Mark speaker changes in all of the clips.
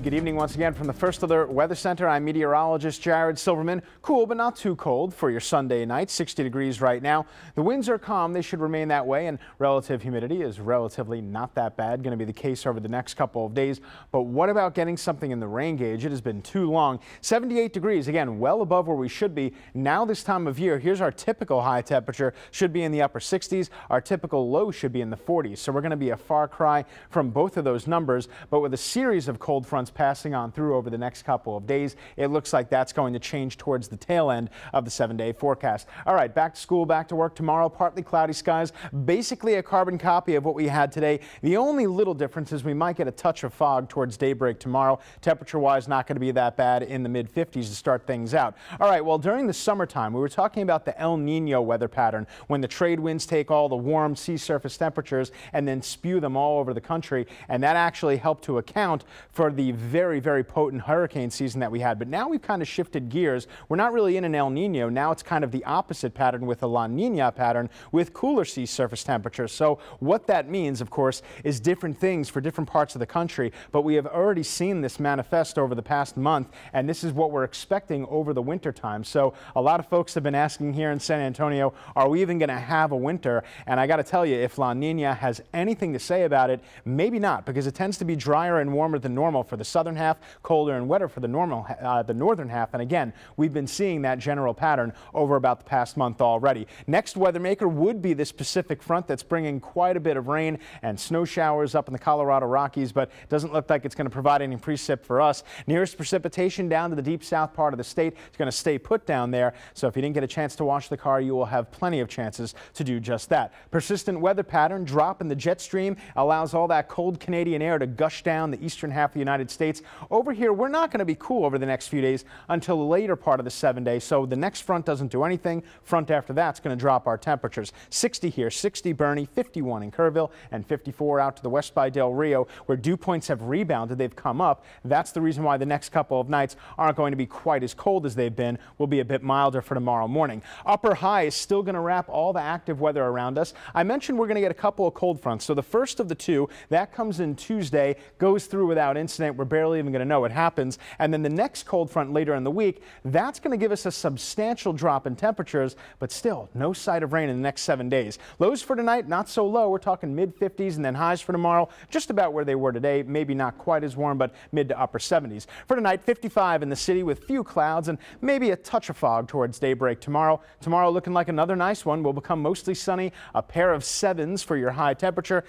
Speaker 1: Good evening once again from the First Alert Weather Center. I'm meteorologist Jared Silverman. Cool but not too cold for your Sunday night. 60 degrees right now. The winds are calm. They should remain that way, and relative humidity is relatively not that bad. Going to be the case over the next couple of days. But what about getting something in the rain gauge? It has been too long. 78 degrees, again, well above where we should be. Now this time of year, here's our typical high temperature. Should be in the upper 60s. Our typical low should be in the 40s. So we're going to be a far cry from both of those numbers. But with a series of cold fronts passing on through over the next couple of days, it looks like that's going to change towards the tail end of the 7-day forecast. All right, back to school, back to work tomorrow. Partly cloudy skies, basically a carbon copy of what we had today. The only little difference is we might get a touch of fog towards daybreak tomorrow. Temperature-wise, not going to be that bad, in the mid-50s to start things out. All right, well, during the summertime, we were talking about the El Nino weather pattern, when the trade winds take all the warm sea surface temperatures and then spew them all over the country, and that actually helped to account for the very, very potent hurricane season that we had. But now we've kind of shifted gears. We're not really in an El Nino. Now it's kind of the opposite pattern with a La Nina pattern with cooler sea surface temperatures. So what that means, of course, is different things for different parts of the country. But we have already seen this manifest over the past month, and this is what we're expecting over the winter time. So a lot of folks have been asking here in San Antonio, are we even going to have a winter? And I got to tell you, if La Nina has anything to say about it, maybe not, because it tends to be drier and warmer than normal for the southern half, colder and wetter for the northern half. And again, we've been seeing that general pattern over about the past month already. Next weather maker would be this Pacific front that's bringing quite a bit of rain and snow showers up in the Colorado Rockies, but it doesn't look like it's going to provide any precip for us. Nearest precipitation down to the deep south part of the state. It's going to stay put down there. So if you didn't get a chance to wash the car, you will have plenty of chances to do just that. Persistent weather pattern, drop in the jet stream allows all that cold Canadian air to gush down the eastern half of the United States. Over here, we're not going to be cool over the next few days until the later part of the 7-day. So the next front doesn't do anything. Front after that's going to drop our temperatures. 60 here, 60 Bernie, 51 in Kerrville, and 54 out to the west by Del Rio, where dew points have rebounded. They've come up. That's the reason why the next couple of nights aren't going to be quite as cold as they've been. Will be a bit milder for tomorrow morning. Upper high is still going to wrap all the active weather around us. I mentioned we're going to get a couple of cold fronts. So the first of the two, that comes in Tuesday, goes through without incident. We're barely even going to know it happens. And then the next cold front later in the week, that's going to give us a substantial drop in temperatures, but still no sight of rain in the next 7 days. Lows for tonight, not so low. We're talking mid-50s, and then highs for tomorrow, just about where they were today. Maybe not quite as warm, but mid to upper 70s. For tonight, 55 in the city with few clouds and maybe a touch of fog towards daybreak tomorrow. Tomorrow looking like another nice one. Will become mostly sunny, a pair of 7s for your high temperature.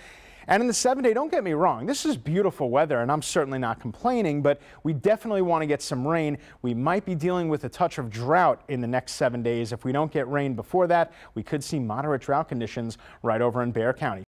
Speaker 1: And in the 7-day, don't get me wrong, this is beautiful weather, and I'm certainly not complaining, but we definitely want to get some rain. We might be dealing with a touch of drought in the next 7 days. If we don't get rain before that, we could see moderate drought conditions right over in Bexar County.